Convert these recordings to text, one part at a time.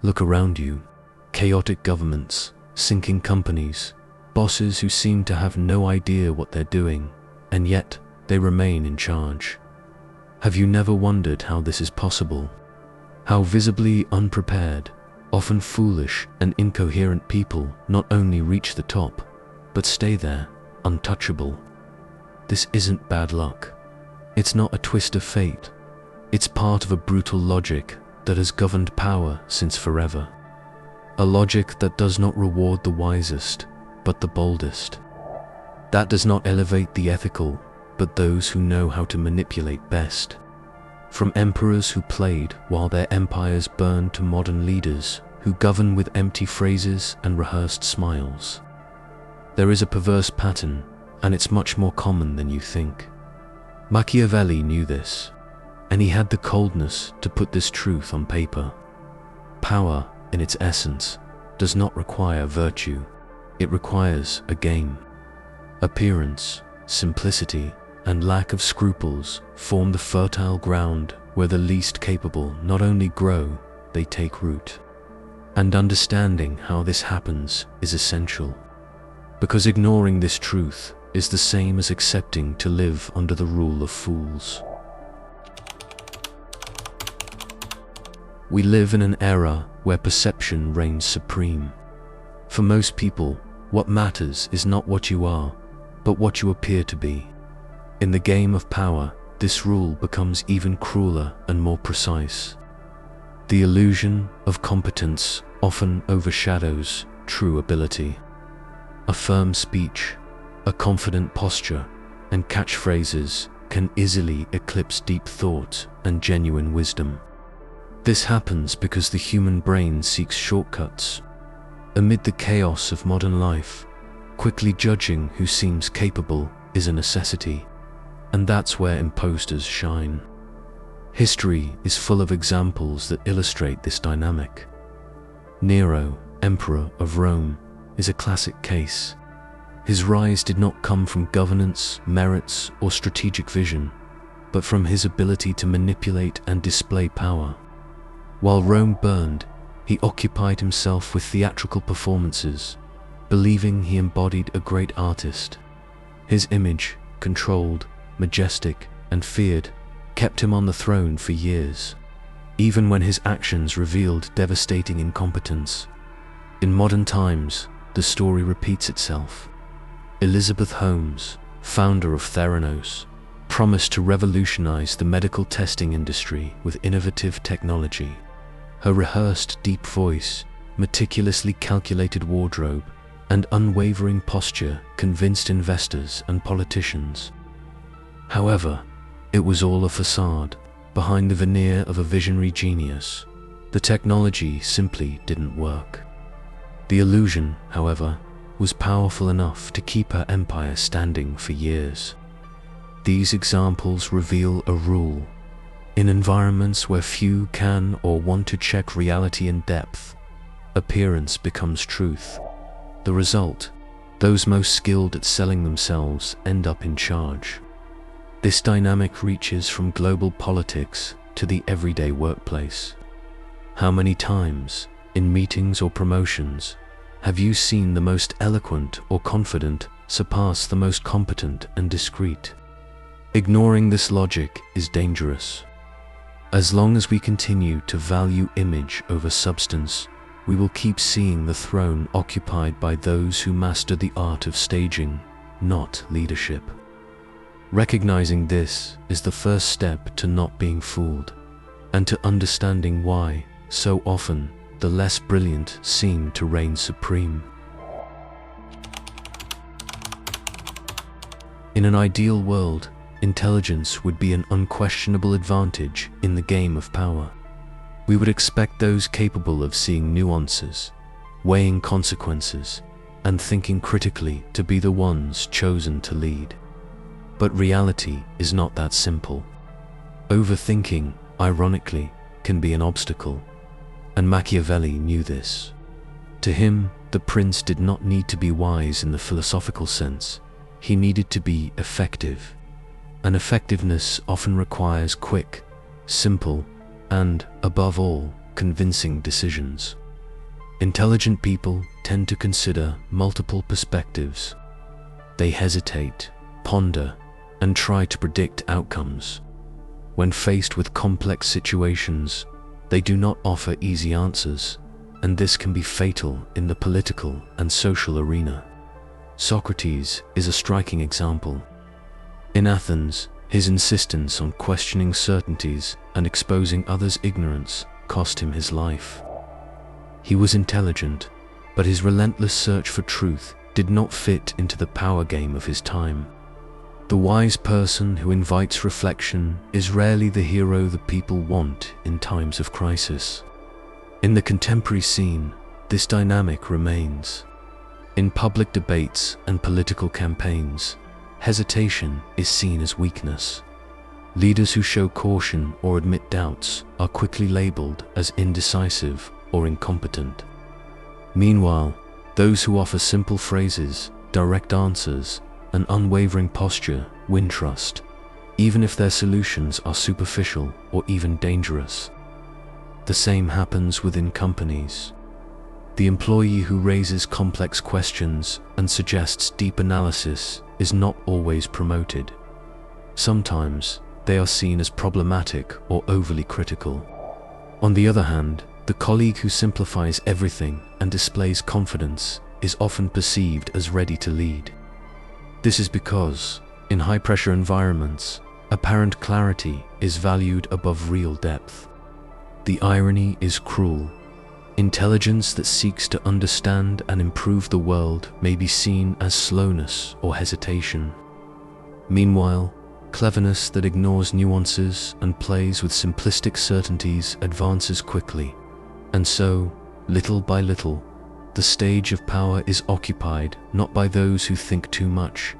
Look around you. Chaotic governments, sinking companies, bosses who seem to have no idea what they're doing, and yet they remain in charge. Have you never wondered how this is possible? How visibly unprepared, often foolish and incoherent people not only reach the top, but stay there, untouchable. This isn't bad luck. It's not a twist of fate. It's part of a brutal logic that has governed power since forever. A logic that does not reward the wisest, but the boldest. That does not elevate the ethical, but those who know how to manipulate best. From emperors who played while their empires burned to modern leaders who govern with empty phrases and rehearsed smiles. There is a perverse pattern, and it's much more common than you think. Machiavelli knew this, and he had the coldness to put this truth on paper. Power, in its essence, does not require virtue. It requires a game. Appearance, simplicity, and lack of scruples form the fertile ground where the least capable not only grow, they take root. And understanding how this happens is essential, because ignoring this truth is the same as accepting to live under the rule of fools. We live in an era where perception reigns supreme. For most people, what matters is not what you are, but what you appear to be. In the game of power, this rule becomes even crueler and more precise. The illusion of competence often overshadows true ability. A firm speech, a confident posture, and catchphrases can easily eclipse deep thought and genuine wisdom. This happens because the human brain seeks shortcuts. Amid the chaos of modern life, quickly judging who seems capable is a necessity, and that's where imposters shine. History is full of examples that illustrate this dynamic. Nero, Emperor of Rome, is a classic case. His rise did not come from governance, merits, or strategic vision, but from his ability to manipulate and display power. While Rome burned, he occupied himself with theatrical performances, believing he embodied a great artist. His image, controlled, majestic, and feared, kept him on the throne for years, even when his actions revealed devastating incompetence. In modern times, the story repeats itself. Elizabeth Holmes, founder of Theranos, promised to revolutionize the medical testing industry with innovative technology. Her rehearsed deep voice, meticulously calculated wardrobe, and unwavering posture convinced investors and politicians. However, it was all a facade. Behind the veneer of a visionary genius, the technology simply didn't work. The illusion, however, was powerful enough to keep her empire standing for years. These examples reveal a rule. In environments where few can or want to check reality in depth, appearance becomes truth. The result, those most skilled at selling themselves end up in charge. This dynamic reaches from global politics to the everyday workplace. How many times, in meetings or promotions, have you seen the most eloquent or confident surpass the most competent and discreet? Ignoring this logic is dangerous. As long as we continue to value image over substance, we will keep seeing the throne occupied by those who master the art of staging, not leadership. Recognizing this is the first step to not being fooled, and to understanding why, so often, the less brilliant seem to reign supreme. In an ideal world, intelligence would be an unquestionable advantage in the game of power. We would expect those capable of seeing nuances, weighing consequences, and thinking critically to be the ones chosen to lead. But reality is not that simple. Overthinking, ironically, can be an obstacle, and Machiavelli knew this. To him, the prince did not need to be wise in the philosophical sense. He needed to be effective. And effectiveness often requires quick, simple, and, above all, convincing decisions. Intelligent people tend to consider multiple perspectives. They hesitate, ponder, and try to predict outcomes. When faced with complex situations, they do not offer easy answers, and this can be fatal in the political and social arena. Socrates is a striking example. In Athens, his insistence on questioning certainties and exposing others' ignorance cost him his life. He was intelligent, but his relentless search for truth did not fit into the power game of his time. The wise person who invites reflection is rarely the hero the people want in times of crisis. In the contemporary scene, this dynamic remains. In public debates and political campaigns, hesitation is seen as weakness. Leaders who show caution or admit doubts are quickly labeled as indecisive or incompetent. Meanwhile, those who offer simple phrases, direct answers, and unwavering posture win trust, even if their solutions are superficial or even dangerous. The same happens within companies. The employee who raises complex questions and suggests deep analysis is not always promoted. Sometimes they are seen as problematic or overly critical. On the other hand, the colleague who simplifies everything and displays confidence is often perceived as ready to lead. This is because, in high-pressure environments, apparent clarity is valued above real depth. The irony is cruel. Intelligence that seeks to understand and improve the world may be seen as slowness or hesitation. Meanwhile, cleverness that ignores nuances and plays with simplistic certainties advances quickly. And so, little by little, the stage of power is occupied not by those who think too much,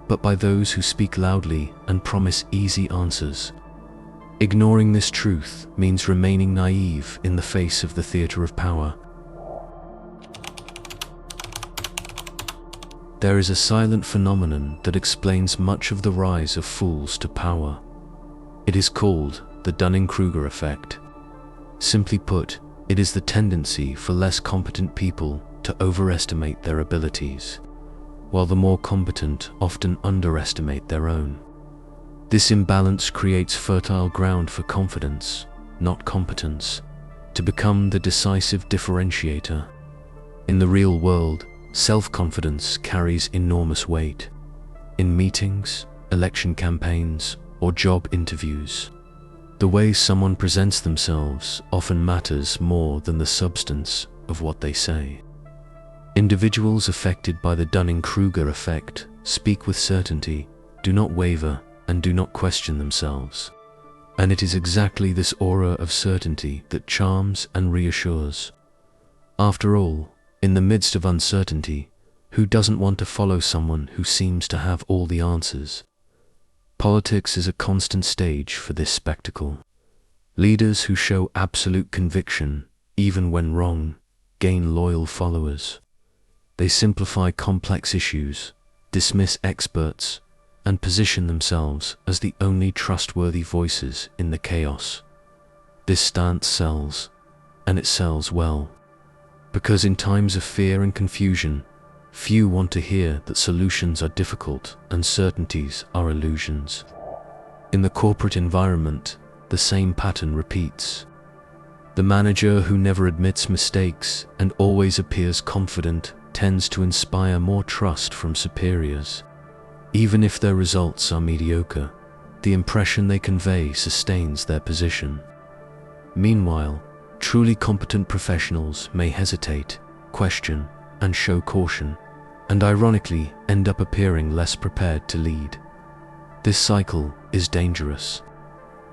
but by those who speak loudly and promise easy answers. Ignoring this truth means remaining naive in the face of the theater of power. There is a silent phenomenon that explains much of the rise of fools to power. It is called the Dunning-Krueger effect. Simply put, it is the tendency for less competent people to overestimate their abilities, while the more competent often underestimate their own. This imbalance creates fertile ground for confidence, not competence, to become the decisive differentiator. In the real world, self-confidence carries enormous weight. In meetings, election campaigns, or job interviews, the way someone presents themselves often matters more than the substance of what they say. Individuals affected by the Dunning-Krueger effect speak with certainty, do not waver, and do not question themselves. And it is exactly this aura of certainty that charms and reassures. After all, in the midst of uncertainty, who doesn't want to follow someone who seems to have all the answers? Politics is a constant stage for this spectacle. Leaders who show absolute conviction, even when wrong, gain loyal followers. They simplify complex issues, dismiss experts, and position themselves as the only trustworthy voices in the chaos. This stance sells, and it sells well. Because in times of fear and confusion, few want to hear that solutions are difficult and certainties are illusions. In the corporate environment, the same pattern repeats. The manager who never admits mistakes and always appears confident tends to inspire more trust from superiors. Even if their results are mediocre, the impression they convey sustains their position. Meanwhile, truly competent professionals may hesitate, question, and show caution, and ironically end up appearing less prepared to lead. This cycle is dangerous.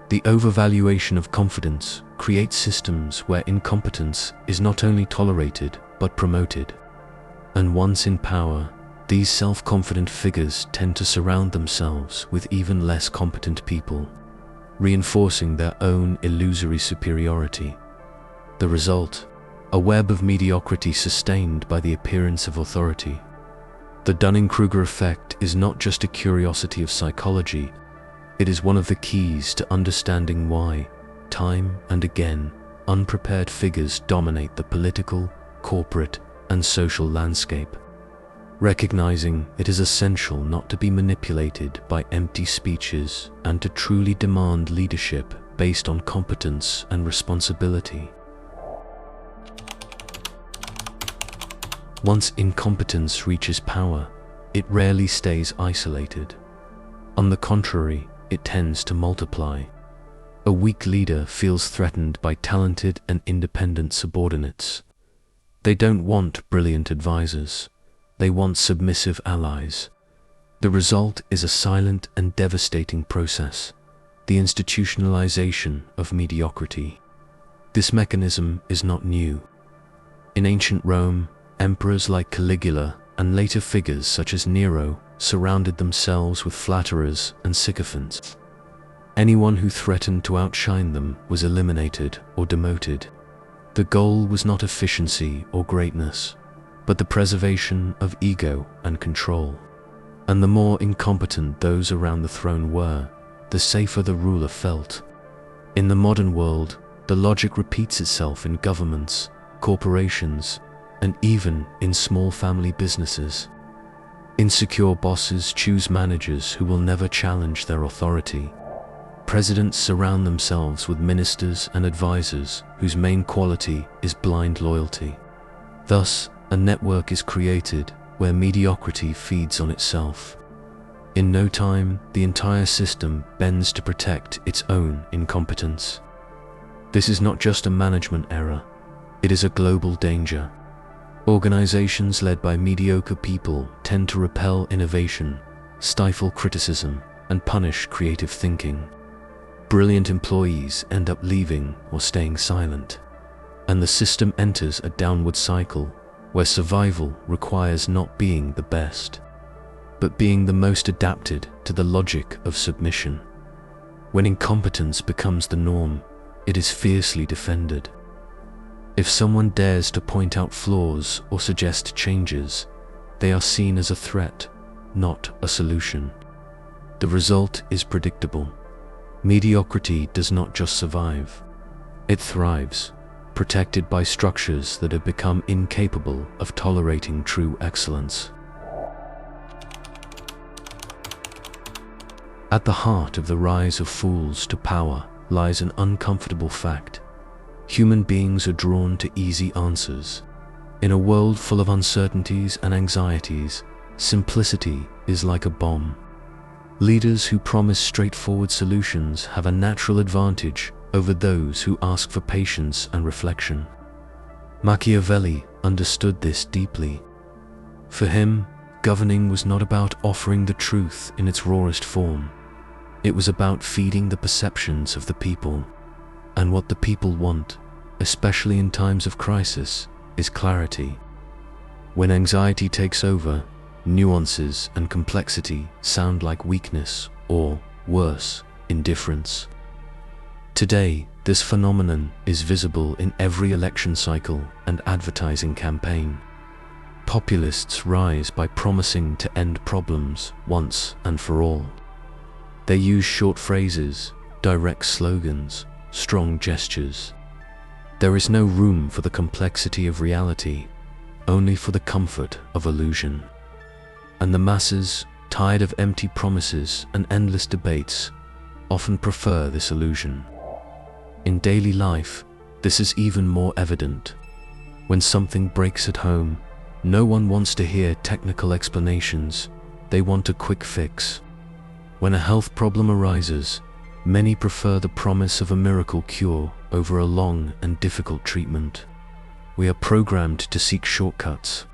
The overvaluation of confidence creates systems where incompetence is not only tolerated but promoted. And once in power, these self-confident figures tend to surround themselves with even less competent people, reinforcing their own illusory superiority. The result, a web of mediocrity sustained by the appearance of authority. The Dunning-Krueger effect is not just a curiosity of psychology, it is one of the keys to understanding why, time and again, unprepared figures dominate the political, corporate, and social landscape. Recognizing it is essential not to be manipulated by empty speeches and to truly demand leadership based on competence and responsibility. Once incompetence reaches power, it rarely stays isolated. On the contrary, it tends to multiply. A weak leader feels threatened by talented and independent subordinates. They don't want brilliant advisors. They want submissive allies. The result is a silent and devastating process, the institutionalization of mediocrity. This mechanism is not new. In ancient Rome, emperors like Caligula and later figures such as Nero surrounded themselves with flatterers and sycophants. Anyone who threatened to outshine them was eliminated or demoted. The goal was not efficiency or greatness, but the preservation of ego and control. And the more incompetent those around the throne were, the safer the ruler felt. In the modern world, the logic repeats itself in governments, corporations, and even in small family businesses. Insecure bosses choose managers who will never challenge their authority. Presidents surround themselves with ministers and advisors whose main quality is blind loyalty. Thus, a network is created where mediocrity feeds on itself. In no time, the entire system bends to protect its own incompetence. This is not just a management error, it is a global danger. Organizations led by mediocre people tend to repel innovation, stifle criticism, and punish creative thinking. Brilliant employees end up leaving or staying silent, and the system enters a downward cycle where survival requires not being the best, but being the most adapted to the logic of submission. When incompetence becomes the norm, it is fiercely defended. If someone dares to point out flaws or suggest changes, they are seen as a threat, not a solution. The result is predictable. Mediocrity does not just survive, it thrives, protected by structures that have become incapable of tolerating true excellence. At the heart of the rise of fools to power lies an uncomfortable fact. Human beings are drawn to easy answers. In a world full of uncertainties and anxieties, simplicity is like a bomb. Leaders who promise straightforward solutions have a natural advantage over those who ask for patience and reflection. Machiavelli understood this deeply. For him, governing was not about offering the truth in its rawest form. It was about feeding the perceptions of the people. And what the people want, especially in times of crisis, is clarity. When anxiety takes over, nuances and complexity sound like weakness or, worse, indifference. Today, this phenomenon is visible in every election cycle and advertising campaign. Populists rise by promising to end problems once and for all. They use short phrases, direct slogans, strong gestures. There is no room for the complexity of reality, only for the comfort of illusion. And the masses, tired of empty promises and endless debates, often prefer this illusion. In daily life, this is even more evident. When something breaks at home, no one wants to hear technical explanations, they want a quick fix. When a health problem arises, many prefer the promise of a miracle cure over a long and difficult treatment. We are programmed to seek shortcuts.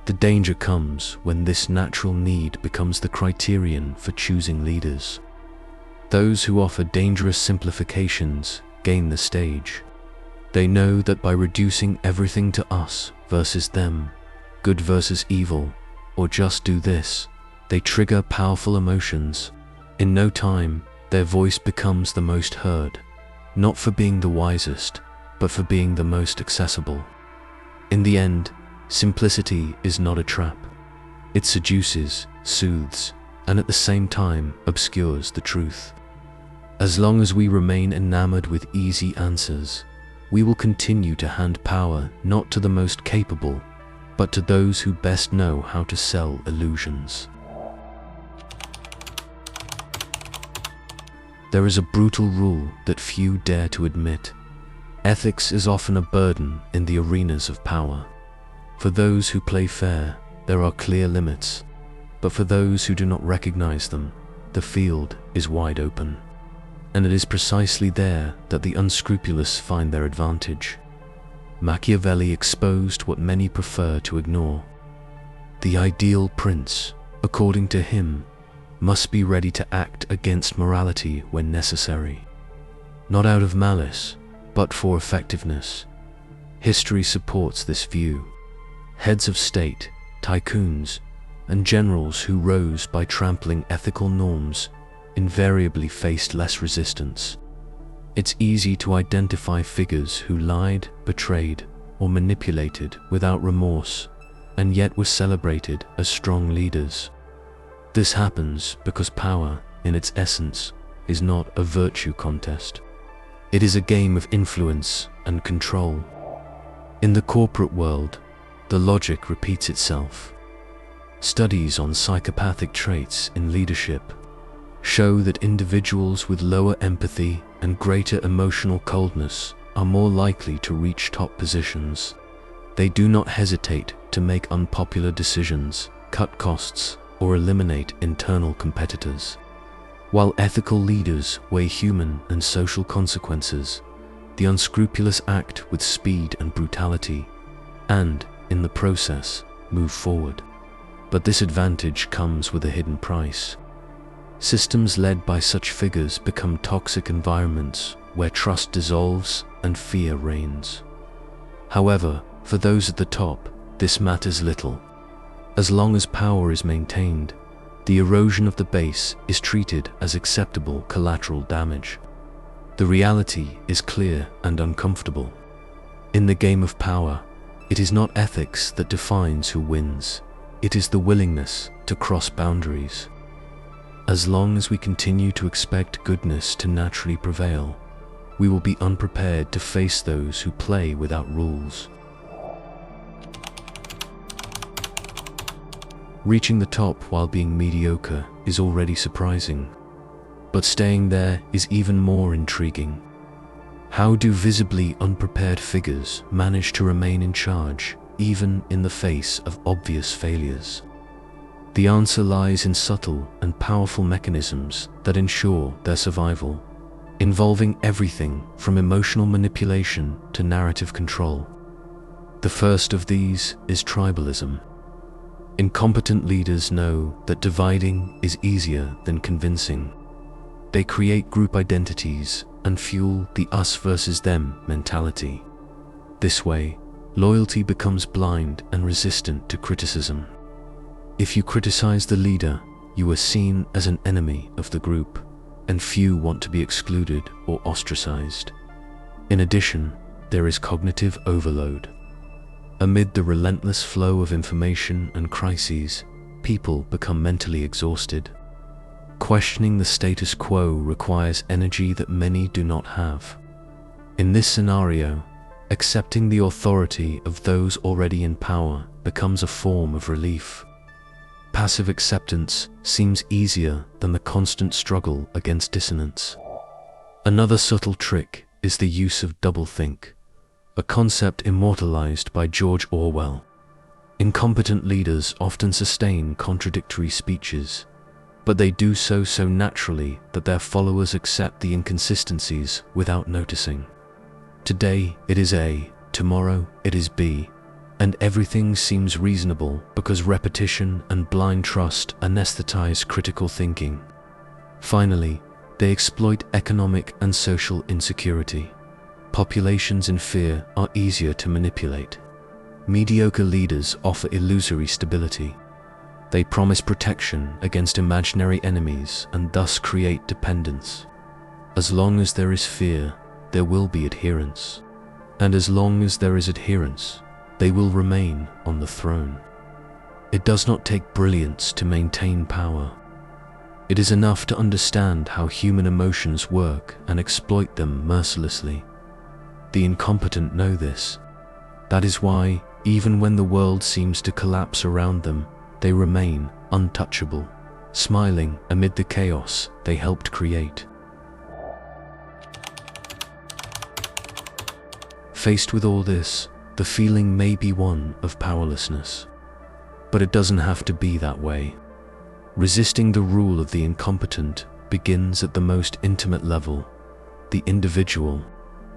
The danger comes when this natural need becomes the criterion for choosing leaders. Those who offer dangerous simplifications gain the stage. They know that by reducing everything to us versus them, good versus evil, or just do this, they trigger powerful emotions. In no time, their voice becomes the most heard, not for being the wisest, but for being the most accessible. In the end, simplicity is not a trap. It seduces, soothes, and at the same time obscures the truth. As long as we remain enamored with easy answers, we will continue to hand power not to the most capable, but to those who best know how to sell illusions. There is a brutal rule that few dare to admit. Ethics is often a burden in the arenas of power. For those who play fair, there are clear limits, but for those who do not recognize them, the field is wide open. And it is precisely there that the unscrupulous find their advantage. Machiavelli exposed what many prefer to ignore. The ideal prince, according to him, must be ready to act against morality when necessary. Not out of malice, but for effectiveness. History supports this view. Heads of state, tycoons, and generals who rose by trampling ethical norms invariably faced less resistance. It's easy to identify figures who lied, betrayed, or manipulated without remorse, and yet were celebrated as strong leaders. This happens because power, in its essence, is not a virtue contest. It is a game of influence and control. In the corporate world, the logic repeats itself. Studies on psychopathic traits in leadership show that individuals with lower empathy and greater emotional coldness are more likely to reach top positions. They do not hesitate to make unpopular decisions, cut costs, or eliminate internal competitors. While ethical leaders weigh human and social consequences, the unscrupulous act with speed and brutality, and, in the process, move forward. But this advantage comes with a hidden price. Systems led by such figures become toxic environments where trust dissolves and fear reigns. However, for those at the top, this matters little. As long as power is maintained, the erosion of the base is treated as acceptable collateral damage. The reality is clear and uncomfortable. In the game of power, it is not ethics that defines who wins. It is the willingness to cross boundaries. As long as we continue to expect goodness to naturally prevail, we will be unprepared to face those who play without rules. Reaching the top while being mediocre is already surprising, but staying there is even more intriguing. How do visibly unprepared figures manage to remain in charge, even in the face of obvious failures? The answer lies in subtle and powerful mechanisms that ensure their survival, involving everything from emotional manipulation to narrative control. The first of these is tribalism. Incompetent leaders know that dividing is easier than convincing. They create group identities and fuel the us versus them mentality. This way, loyalty becomes blind and resistant to criticism. If you criticize the leader, you are seen as an enemy of the group, and few want to be excluded or ostracized. In addition, there is cognitive overload. Amid the relentless flow of information and crises, people become mentally exhausted. Questioning the status quo requires energy that many do not have. In this scenario, accepting the authority of those already in power becomes a form of relief. Passive acceptance seems easier than the constant struggle against dissonance. Another subtle trick is the use of doublethink, a concept immortalized by George Orwell. Incompetent leaders often sustain contradictory speeches, but they do so naturally that their followers accept the inconsistencies without noticing. Today it is A, tomorrow it is B, and everything seems reasonable because repetition and blind trust anesthetize critical thinking. Finally, they exploit economic and social insecurity. Populations in fear are easier to manipulate. Mediocre leaders offer illusory stability. They promise protection against imaginary enemies and thus create dependence. As long as there is fear, there will be adherence. And as long as there is adherence, they will remain on the throne. It does not take brilliance to maintain power. It is enough to understand how human emotions work and exploit them mercilessly. The incompetent know this. That is why, even when the world seems to collapse around them, they remain untouchable, smiling amid the chaos they helped create. Faced with all this, the feeling may be one of powerlessness. But it doesn't have to be that way. Resisting the rule of the incompetent begins at the most intimate level, the individual.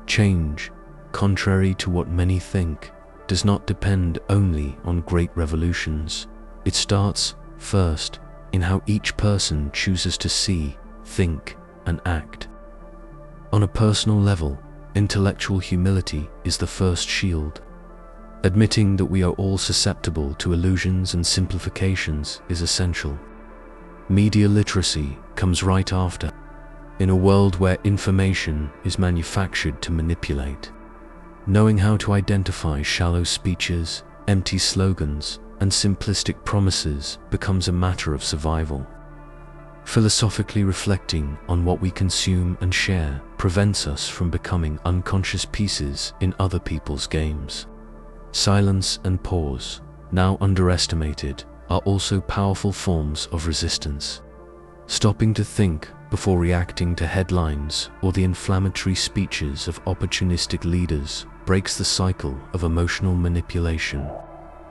Change, contrary to what many think, does not depend only on great revolutions. It starts, first, in how each person chooses to see, think, and act. On a personal level, intellectual humility is the first shield. Admitting that we are all susceptible to illusions and simplifications is essential. Media literacy comes right after. In a world where information is manufactured to manipulate, knowing how to identify shallow speeches, empty slogans, and simplistic promises becomes a matter of survival. Philosophically reflecting on what we consume and share prevents us from becoming unconscious pieces in other people's games. Silence and pause, now underestimated, are also powerful forms of resistance. Stopping to think before reacting to headlines or the inflammatory speeches of opportunistic leaders breaks the cycle of emotional manipulation.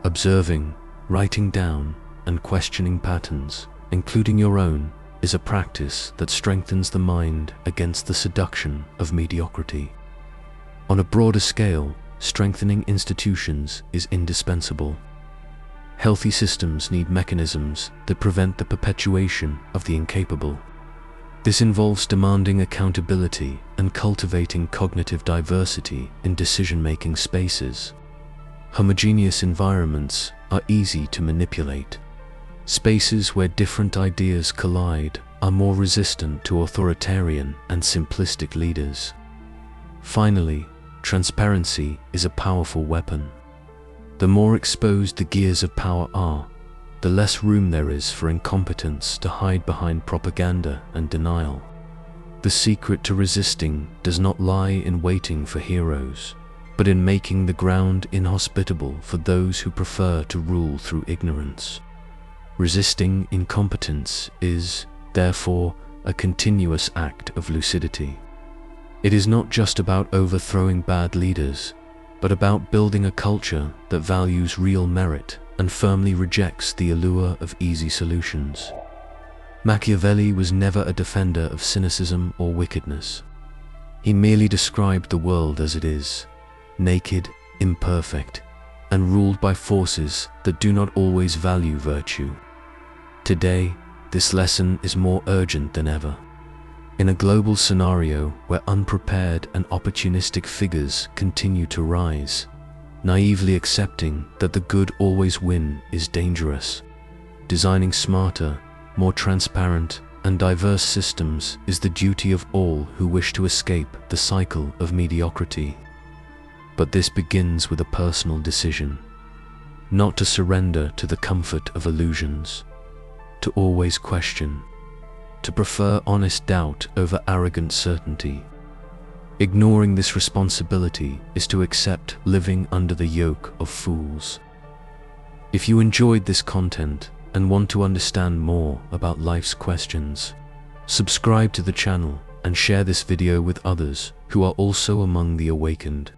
Observing, writing down, and questioning patterns, including your own, is a practice that strengthens the mind against the seduction of mediocrity. On a broader scale, strengthening institutions is indispensable. Healthy systems need mechanisms that prevent the perpetuation of the incapable. This involves demanding accountability and cultivating cognitive diversity in decision-making spaces. Homogeneous environments are easy to manipulate. Spaces where different ideas collide are more resistant to authoritarian and simplistic leaders. Finally, transparency is a powerful weapon. The more exposed the gears of power are, the less room there is for incompetence to hide behind propaganda and denial. The secret to resisting does not lie in waiting for heroes, but in making the ground inhospitable for those who prefer to rule through ignorance. Resisting incompetence is, therefore, a continuous act of lucidity. It is not just about overthrowing bad leaders, but about building a culture that values real merit and firmly rejects the allure of easy solutions. Machiavelli was never a defender of cynicism or wickedness. He merely described the world as it is, naked, imperfect, and ruled by forces that do not always value virtue. Today, this lesson is more urgent than ever. In a global scenario where unprepared and opportunistic figures continue to rise, naively accepting that the good always win is dangerous. Designing smarter, more transparent, and diverse systems is the duty of all who wish to escape the cycle of mediocrity. But this begins with a personal decision, not to surrender to the comfort of illusions, to always question, to prefer honest doubt over arrogant certainty. Ignoring this responsibility is to accept living under the yoke of fools. If you enjoyed this content and want to understand more about life's questions, subscribe to the channel and share this video with others who are also among the awakened.